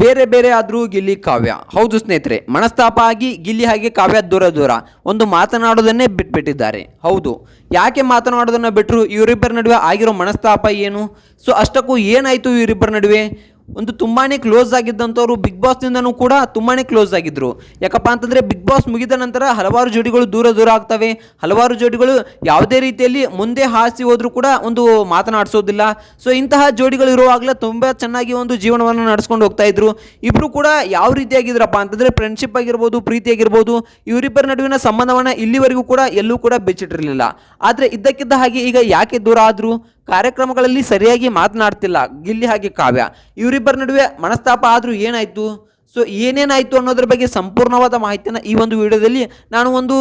ಬೇರೆ ಬೇರೆ ಆದರೂ ಗಿಲ್ಲಿ ಕಾವ್ಯ. ಹೌದು ಸ್ನೇಹಿತರೆ, ಮನಸ್ತಾಪ ಆಗಿ ಗಿಲ್ಲಿ ಹಾಗೆ ಕಾವ್ಯ ದೂರ ದೂರ ಒಂದು ಮಾತನಾಡೋದನ್ನೇ ಬಿಟ್ಬಿಟ್ಟಿದ್ದಾರೆ. ಹೌದು, ಯಾಕೆ ಮಾತನಾಡೋದನ್ನು ಬಿಟ್ಟರು? ಇವರಿಬ್ಬರ ನಡುವೆ ಆಗಿರೋ ಮನಸ್ತಾಪ ಏನು? ಸೊ ಅಷ್ಟಕ್ಕೂ ಏನಾಯಿತು ಇವರಿಬ್ಬರ ನಡುವೆ? ಒಂದು ತುಂಬಾ ಕ್ಲೋಸ್ ಆಗಿದ್ದಂಥವ್ರು ಬಿಗ್ ಬಾಸ್ನಿಂದನೂ ಕೂಡ ತುಂಬಾ ಕ್ಲೋಸ್ ಆಗಿದ್ದರು. ಯಾಕಪ್ಪ ಅಂತಂದರೆ ಬಿಗ್ ಬಾಸ್ ಮುಗಿದ ನಂತರ ಹಲವಾರು ಜೋಡಿಗಳು ದೂರ ದೂರ ಆಗ್ತವೆ. ಹಲವಾರು ಜೋಡಿಗಳು ಯಾವುದೇ ರೀತಿಯಲ್ಲಿ ಮುಂದೆ ಹಾಸಿ ಹೋದರೂ ಕೂಡ ಒಂದು ಮಾತನಾಡಿಸೋದಿಲ್ಲ. ಸೊ ಇಂತಹ ಜೋಡಿಗಳು ಇರುವಾಗಲೇ ತುಂಬ ಚೆನ್ನಾಗಿ ಒಂದು ಜೀವನವನ್ನು ನಡೆಸ್ಕೊಂಡು ಹೋಗ್ತಾ ಇದ್ರು. ಇಬ್ಬರು ಕೂಡ ಯಾವ ರೀತಿಯಾಗಿದ್ರಪ್ಪ ಅಂತಂದರೆ ಫ್ರೆಂಡ್ಶಿಪ್ ಆಗಿರ್ಬೋದು, ಪ್ರೀತಿ ಆಗಿರ್ಬೋದು, ಇವರಿಬ್ಬರ ನಡುವಿನ ಸಂಬಂಧವನ್ನು ಇಲ್ಲಿವರೆಗೂ ಕೂಡ ಎಲ್ಲೂ ಕೂಡ ಬಿಚ್ಚಿಟ್ಟಿರಲಿಲ್ಲ. ಆದರೆ ಇದ್ದಕ್ಕಿದ್ದ ಹಾಗೆ ಈಗ ಯಾಕೆ ದೂರ ಆದರು? ಕಾರ್ಯಕ್ರಮಗಳಲ್ಲಿ ಸರಿಯಾಗಿ ಮಾತನಾಡ್ತಿಲ್ಲ ಗಿಲ್ಲಿ ಹಾಗೆ ಕಾವ್ಯ. ಇವರಿಬ್ಬರ ನಡುವೆ ಮನಸ್ತಾಪ ಆದರೂ ಏನಾಯಿತು? ಸೊ ಏನೇನಾಯಿತು ಅನ್ನೋದ್ರ ಬಗ್ಗೆ ಸಂಪೂರ್ಣವಾದ ಮಾಹಿತಿಯನ್ನು ಈ ಒಂದು ವಿಡಿಯೋದಲ್ಲಿ ನಾನು ಒಂದು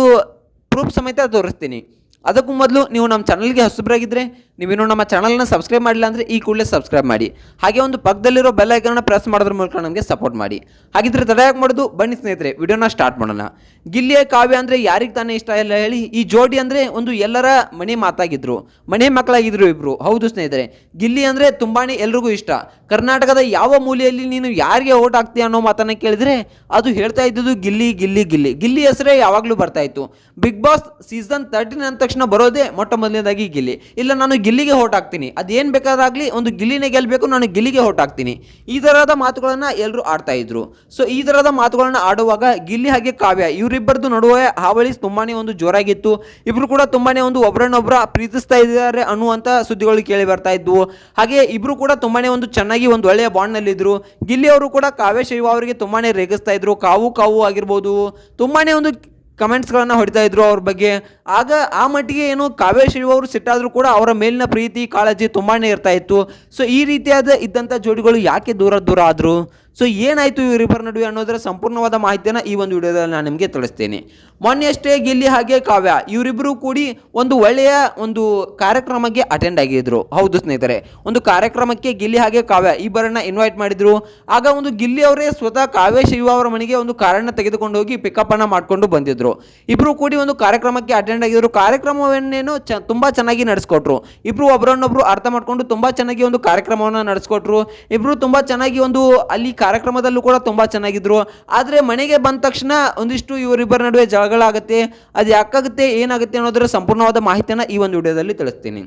ಪ್ರೂಫ್ ಸಮೇತ ತೋರಿಸ್ತೀನಿ. ಅದಕ್ಕೂ ಮೊದಲು ನೀವು ನಮ್ಮ ಚಾನಲ್ಗೆ ಹೊಸಬರಾಗಿದ್ದರೆ, ನೀವೇನು ನಮ್ಮ ಚಾನಲ್ನ ಸಬ್ಸ್ಕ್ರೈಬ್ ಮಾಡಿಲ್ಲ ಅಂದರೆ ಈ ಕೂಡಲೇ ಸಬ್ಸ್ಕ್ರೈಬ್ ಮಾಡಿ. ಹಾಗೆ ಒಂದು ಪಕ್ಕದಲ್ಲಿರೋ ಬೆಲ್ ಐಕನ್ನ ಪ್ರೆಸ್ ಮಾಡೋದ್ರ ಮೂಲಕ ನಮಗೆ ಸಪೋರ್ಟ್ ಮಾಡಿ. ಹಾಗಿದ್ರೆ ತಡ ಯಾಕೆ ಮಾಡೋದು, ಬನ್ನಿ ಸ್ನೇಹಿತರೆ ವಿಡಿಯೋನ ಸ್ಟಾರ್ಟ್ ಮಾಡೋಣ. ಗಿಲ್ಲಿಯ ಕಾವ್ಯ ಅಂದರೆ ಯಾರಿಗೆ ತಾನೇ ಇಷ್ಟ ಇಲ್ಲ ಹೇಳಿ? ಈ ಜೋಡಿ ಅಂದರೆ ಒಂದು ಎಲ್ಲರ ಮನೆ ಮಾತಾಗಿದ್ರು, ಮನೆ ಮಕ್ಕಳಾಗಿದ್ರು ಇಬ್ಬರು. ಹೌದು ಸ್ನೇಹಿತರೆ, ಗಿಲ್ಲಿ ಅಂದರೆ ತುಂಬಾ ಎಲ್ರಿಗೂ ಇಷ್ಟ. ಕರ್ನಾಟಕದ ಯಾವ ಮೂಲೆಯಲ್ಲಿ ನೀನು ಯಾರಿಗೆ ಓಟ್ ಹಾಕ್ತೀಯ ಅನ್ನೋ ಮಾತನ್ನು ಕೇಳಿದರೆ ಅದು ಹೇಳ್ತಾ ಇದ್ದುದು ಗಿಲ್ಲಿ ಗಿಲ್ಲಿ ಗಿಲ್ಲಿ. ಗಿಲ್ಲಿ ಹೆಸರೇ ಯಾವಾಗಲೂ ಬರ್ತಾ ಇತ್ತು. ಬಿಗ್ ಬಾಸ್ ಸೀಸನ್ 13 ಅಂದ ತಕ್ಷಣ ಬರೋದೇ ಮೊಟ್ಟ ಮೊದಲನೇದಾಗಿ ಗಿಲ್ಲಿ. ಇಲ್ಲ, ನಾನು ಗಿಲ್ಲಿಗೆ ಓಟ್ ಹಾಕ್ತೀನಿ, ಅದೇನು ಬೇಕಾದಾಗಲಿ ಒಂದು ಗಿಲ್ಲಿನೇ ಗೆಲ್ಲಬೇಕು, ನಾನು ಗಿಲ್ಲಿಗೆ ಓಟ್ ಹಾಕ್ತೀನಿ, ಈ ಥರದ ಮಾತುಗಳನ್ನು ಎಲ್ಲರೂ ಆಡ್ತಾ ಇದ್ರು. ಸೊ ಈ ಥರದ ಮಾತುಗಳನ್ನು ಆಡುವಾಗ ಗಿಲ್ಲಿ ಹಾಗೆ ಕಾವ್ಯ ಇವರಿಬ್ಬರದು ನಡುವೆ ಹಾವಳಿ ತುಂಬಾ ಒಂದು ಜೋರಾಗಿತ್ತು. ಇಬ್ಬರು ಕೂಡ ತುಂಬಾ ಒಂದು ಒಬ್ಬರನ್ನೊಬ್ಬರ ಪ್ರೀತಿಸ್ತಾ ಇದ್ದಾರೆ ಅನ್ನುವಂಥ ಸುದ್ದಿಗಳು ಕೇಳಿ ಬರ್ತಾ ಇದ್ವು. ಹಾಗೆ ಇಬ್ಬರು ಕೂಡ ತುಂಬಾ ಒಂದು ಚೆನ್ನಾಗಿ ಒಂದು ಒಳ್ಳೆಯ ಬಾಂಡ್ನಲ್ಲಿದ್ದರು. ಗಿಲ್ಲಿ ಅವರು ಕೂಡ ಕಾವ್ಯ ಶೈವ ಅವರಿಗೆ ತುಂಬಾ ರೇಗಿಸ್ತಾ ಇದ್ರು. ಕಾವು ಕಾವು ಆಗಿರ್ಬೋದು, ತುಂಬಾ ಒಂದು ಕಮೆಂಟ್ಸ್ಗಳನ್ನು ಹೊಡಿತಾ ಇದ್ರು ಅವ್ರ ಬಗ್ಗೆ. ಆಗ ಆ ಮಟ್ಟಿಗೆ ಏನು ಕಾವ್ಯ ಶಿವ ಅವರು ಸಿಟ್ಟಾದರೂ ಕೂಡ ಅವರ ಮೇಲಿನ ಪ್ರೀತಿ ಕಾಳಜಿ ತುಂಬಾ ಇರ್ತಾ ಇತ್ತು. ಸೊ ಈ ರೀತಿಯಾದ ಇದ್ದಂಥ ಜೋಡಿಗಳು ಯಾಕೆ ದೂರ ದೂರ ಆದರು? ಸೊ ಏನಾಯಿತು ಇವರಿಬ್ಬರ ನಡುವೆ ಅನ್ನೋದರ ಸಂಪೂರ್ಣವಾದ ಮಾಹಿತಿಯನ್ನು ಈ ಒಂದು ವಿಡಿಯೋದಲ್ಲಿ ನಾನು ನಿಮಗೆ ತಿಳಿಸ್ತೇನೆ. ಮೊನ್ನೆಯಷ್ಟೇ ಗಿಲ್ಲಿ ಹಾಗೆ ಕಾವ್ಯ ಇವರಿಬ್ಬರು ಕೂಡಿ ಒಂದು ಒಳ್ಳೆಯ ಒಂದು ಕಾರ್ಯಕ್ರಮಕ್ಕೆ ಅಟೆಂಡ್ ಆಗಿದ್ರು. ಹೌದು ಸ್ನೇಹಿತರೆ, ಒಂದು ಕಾರ್ಯಕ್ರಮಕ್ಕೆ ಗಿಲ್ಲಿ ಹಾಗೆ ಕಾವ್ಯ ಇಬ್ಬರನ್ನ ಇನ್ವೈಟ್ ಮಾಡಿದ್ರು. ಆಗ ಒಂದು ಗಿಲ್ಲಿ ಅವರೇ ಸ್ವತಃ ಕಾವ್ಯ ಶಿವ ಅವರ ಮನೆಗೆ ಒಂದು ಕಾರನ್ನು ತೆಗೆದುಕೊಂಡು ಹೋಗಿ ಪಿಕಪ್ ಅನ್ನ ಮಾಡಿಕೊಂಡು ಬಂದಿದ್ರು. ಇಬ್ಬರು ಕೂಡಿ ಒಂದು ಕಾರ್ಯಕ್ರಮಕ್ಕೆ ಅಟೆಂಡ್ ಆಗಿದ್ರು. ಕಾರ್ಯಕ್ರಮವನ್ನೇನು ತುಂಬಾ ಚೆನ್ನಾಗಿ ನಡೆಸ್ಕೊಟ್ರು. ಇಬ್ರು ಒಬ್ಬರನ್ನೊಬ್ರು ಅರ್ಥ ಮಾಡ್ಕೊಂಡು ತುಂಬಾ ಚೆನ್ನಾಗಿ ಒಂದು ಕಾರ್ಯಕ್ರಮವನ್ನು ನಡೆಸ್ಕೊಟ್ರು. ಇಬ್ರು ತುಂಬಾ ಚೆನ್ನಾಗಿ ಒಂದು ಅಲ್ಲಿ ಕಾರ್ಯಕ್ರಮದಲ್ಲೂ ಕೂಡ ತುಂಬಾ ಚೆನ್ನಾಗಿದ್ರು. ಆದರೆ ಮನೆಗೆ ಬಂದ ತಕ್ಷಣ ಒಂದಿಷ್ಟು ಇವರಿಬ್ಬರ ನಡುವೆ ಜಗಳ ಆಗುತ್ತೆ. ಅದು ಯಾಕಾಗುತ್ತೆ, ಏನಾಗುತ್ತೆ ಅನ್ನೋದರ ಸಂಪೂರ್ಣವಾದ ಮಾಹಿತಿಯನ್ನು ಈ ಒಂದು ವಿಡಿಯೋದಲ್ಲಿ ತಿಳಿಸ್ತೀನಿ.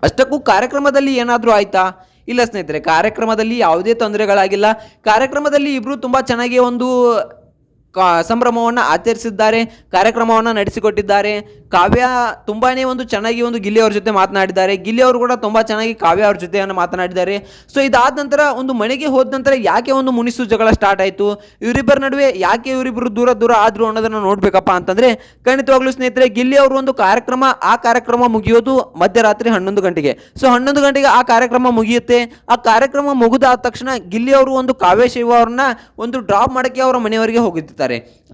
ಅಷ್ಟಕ್ಕೂ ಕಾರ್ಯಕ್ರಮದಲ್ಲಿ ಏನಾದರೂ ಆಯ್ತಾ? ಇಲ್ಲ ಸ್ನೇಹಿತರೆ, ಕಾರ್ಯಕ್ರಮದಲ್ಲಿ ಯಾವುದೇ ತೊಂದರೆಗಳಾಗಿಲ್ಲ. ಕಾರ್ಯಕ್ರಮದಲ್ಲಿ ಇಬ್ಬರು ತುಂಬ ಚೆನ್ನಾಗಿ ಒಂದು ಸಂಭ್ರಮವನ್ನು ಆಚರಿಸಿದ್ದಾರೆ, ಕಾರ್ಯಕ್ರಮವನ್ನು ನಡೆಸಿಕೊಟ್ಟಿದ್ದಾರೆ. ಕಾವ್ಯ ತುಂಬಾ ಒಂದು ಚೆನ್ನಾಗಿ ಒಂದು ಗಿಲ್ಲಿ ಅವ್ರ ಜೊತೆ ಮಾತನಾಡಿದ್ದಾರೆ. ಗಿಲ್ಲಿ ಅವರು ಕೂಡ ತುಂಬ ಚೆನ್ನಾಗಿ ಕಾವ್ಯ ಅವ್ರ ಜೊತೆಯನ್ನು ಮಾತನಾಡಿದ್ದಾರೆ. ಸೊ ಇದಾದ ನಂತರ ಒಂದು ಮನೆಗೆ ಹೋದ ನಂತರ ಯಾಕೆ ಒಂದು ಮುನಿಸು ಜಗಳ ಸ್ಟಾರ್ಟ್ ಆಯಿತು, ಇವರಿಬ್ಬರ ನಡುವೆ ಯಾಕೆ ಇವರಿಬ್ಬರು ದೂರ ದೂರ ಆದರು ಅನ್ನೋದನ್ನು ನೋಡಬೇಕಪ್ಪ ಅಂತಂದರೆ ಖಂಡಿತವಾಗ್ಲೂ ಸ್ನೇಹಿತರೆ, ಗಿಲ್ಲಿ ಅವರು ಒಂದು ಆ ಕಾರ್ಯಕ್ರಮ ಮುಗಿಯೋದು ಮಧ್ಯರಾತ್ರಿ 11 ಗಂಟೆಗೆ. ಸೊ 11 ಗಂಟೆಗೆ ಆ ಕಾರ್ಯಕ್ರಮ ಮುಗಿಯುತ್ತೆ. ಆ ಕಾರ್ಯಕ್ರಮ ಮುಗಿದಾದ ತಕ್ಷಣ ಗಿಲ್ಲಿ ಅವರು ಒಂದು ಕಾವ್ಯ ಶಿವ ಅವ್ರನ್ನ ಒಂದು ಡ್ರಾಪ್ ಮಾಡೋಕ್ಕೆ ಅವರ ಮನೆಯವರಿಗೆ ಹೋಗುತ್ತಿದ್ದಾರೆ.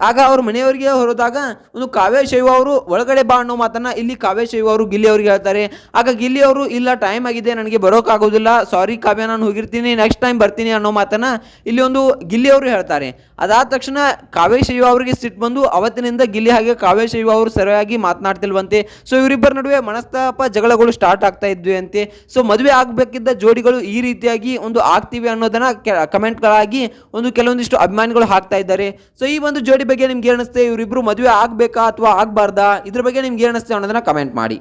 ಆಗ ಅವ್ರ ಮನೆಯವರಿಗೆ ಹೊರದಾಗ ಒಂದು ಕಾವ್ಯ ಶೈವ ಅವರು ಒಳಗಡೆ ಬಾ ಅನ್ನೋ ಮಾತನ್ನ ಇಲ್ಲಿ ಕಾವ್ಯ ಶೈವ ಅವರು ಗಿಲ್ಲಿ ಅವರಿಗೆ ಹೇಳ್ತಾರೆ. ಆಗ ಗಿಲ್ಲಿ ಅವರು ಇಲ್ಲ, ಟೈಮ್ ಆಗಿದೆ, ನನಗೆ ಬರೋಕ್ಕಾಗೋದಿಲ್ಲ, ಸಾರಿ ಕಾವ್ಯ, ನಾನು ಹೋಗಿರ್ತೀನಿ, ನೆಕ್ಸ್ಟ್ ಟೈಮ್ ಬರ್ತೀನಿ ಅನ್ನೋ ಮಾತನ್ನ ಇಲ್ಲಿ ಒಂದು ಗಿಲ್ಲಿ ಅವರು ಹೇಳ್ತಾರೆ. ಅದಾದ ತಕ್ಷಣ ಕಾವ್ಯ ಶೈವ ಅವರಿಗೆ ಸಿಟ್ಟು ಬಂದು ಅವತ್ತಿನಿಂದ ಗಿಲ್ಲಿ ಹಾಗೆ ಕಾವ್ಯ ಶೈವ ಅವರು ಸರಿಯಾಗಿ ಮಾತನಾಡ್ತಿಲ್ವಂತೆ. ಸೊ ಇವರಿಬ್ಬರ ನಡುವೆ ಮನಸ್ತಾಪ ಜಗಳಗಳು ಸ್ಟಾರ್ಟ್ ಆಗ್ತಾ ಇದ್ವಿ ಅಂತೆ. ಸೊ ಮದುವೆ ಆಗಬೇಕಿದ್ದ ಜೋಡಿಗಳು ಈ ರೀತಿಯಾಗಿ ಒಂದು ಆಗ್ತೀವಿ ಅನ್ನೋದನ್ನ ಕಮೆಂಟ್ಗಳಾಗಿ ಒಂದು ಕೆಲವೊಂದಿಷ್ಟು ಅಭಿಮಾನಿಗಳು ಹಾಕ್ತಾ ಇದ್ದಾರೆ. ಸೊ ಈ ಒಂದು ಜೋಡಿ ಬಗ್ಗೆ ನಿಮ್ಗೆ ಏನಿಸುತ್ತೆ? ಇವರಿಬ್ರು ಮದುವೆ ಆಗಬೇಕಾ ಅಥವಾ ಆಗಬಾರ್ದಾ? ಇದ್ರ ಬಗ್ಗೆ ನಿಮ್ಗೆ ಏನಿಸುತ್ತೆ ಅನ್ನೋದನ್ನ ಕಮೆಂಟ್ ಮಾಡಿ.